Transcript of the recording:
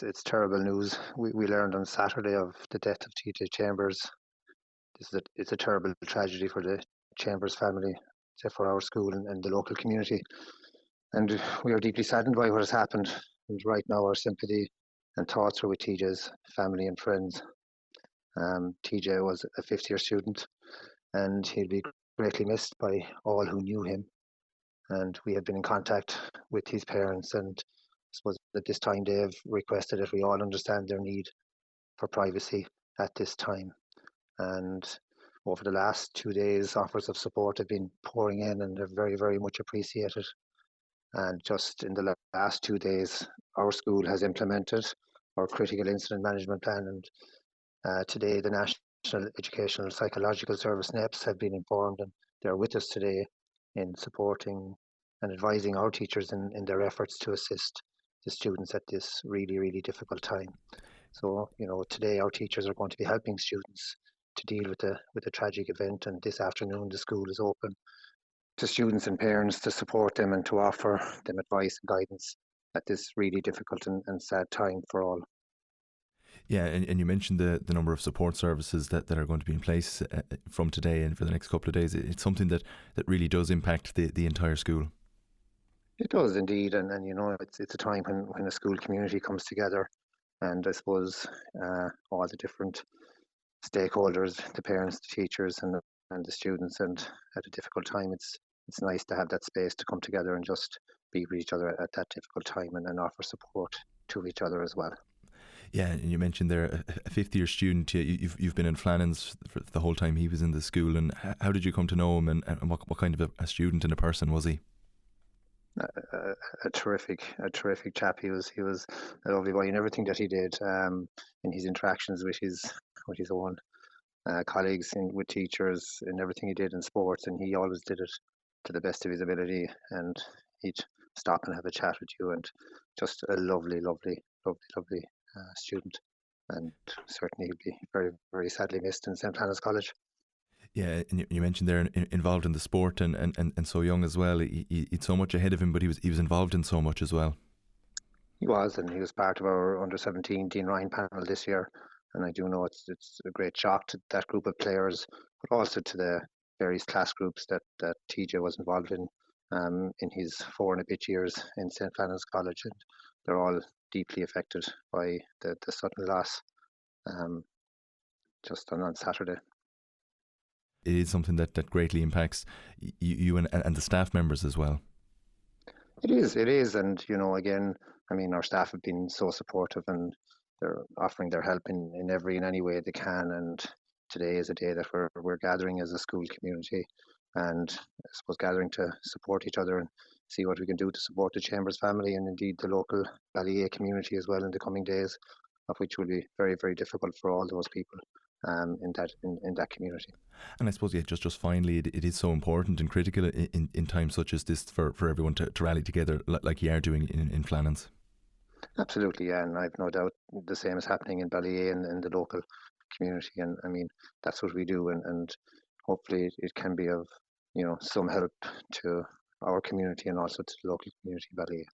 it's terrible news. We learned on Saturday of the death of TJ Chambers. It's a terrible tragedy for the Chambers family, for our school and the local community. And we are deeply saddened by what has happened. And right now, our sympathy and thoughts are with TJ's family and friends. TJ was a fifth-year student, and he'll be greatly missed by all who knew him. And we have been in contact with his parents, and I suppose at this time they have requested that we all understand their need for privacy at this time. And over the last 2 days, offers of support have been pouring in, and they're very, very much appreciated. And just in the last 2 days, our school has implemented our critical incident management plan. And today, the National Educational Psychological Service (NEPS) have been informed, and they're with us today in supporting and advising our teachers in their efforts to assist the students at this really, really difficult time. So, today our teachers are going to be helping students to deal with the tragic event, and this afternoon the school is open to students and parents to support them and to offer them advice and guidance at this really difficult and sad time for all. Yeah, and you mentioned the number of support services that are going to be in place from today and for the next couple of days. It's something that really does impact the entire school. It does indeed, and it's a time when a school community comes together, and I suppose all the different stakeholders, the parents, the teachers, and the students, and at a difficult time, it's nice to have that space to come together and just be with each other at that difficult time, and offer support to each other as well. Yeah, and you mentioned there a fifth-year student. You've been in Flannan's for the whole time he was in the school, and how did you come to know him, and what kind of a student and a person was he? A terrific chap. He was a lovely boy in everything that he did, in his interactions with his own colleagues and with teachers, and everything he did in sports, and he always did it to the best of his ability, and he'd stop and have a chat with you, and just a lovely student, and certainly he'll be very, very sadly missed in St. Flannan's College. Yeah, and you mentioned there involved in the sport and so young as well. He'd so much ahead of him, but he was involved in so much as well. He was, and he was part of our under-17 Dean Ryan panel this year, and I do know it's a great shock to that group of players, but also to the various class groups that TJ was involved in his 4 and a bit years in St. Flannan's College, and they're all deeply affected by the sudden loss just on Saturday. It is something that greatly impacts you and the staff members as well. It is, and again, I mean, our staff have been so supportive, and they're offering their help in any way they can. And today is a day that we're gathering as a school community, and I suppose gathering to support each other and see what we can do to support the Chambers family and indeed the local Ballyea community as well in the coming days, of which will be very, very difficult for all those people in that community. And I suppose, yeah, just finally, it is so important and critical in times such as this for everyone to rally together like you are doing in Flannan's. Absolutely, yeah, and I've no doubt the same is happening in Ballyea and in the local community, and I mean, that's what we do, and hopefully it can be of some help to our community and also to the local community, Ballyea.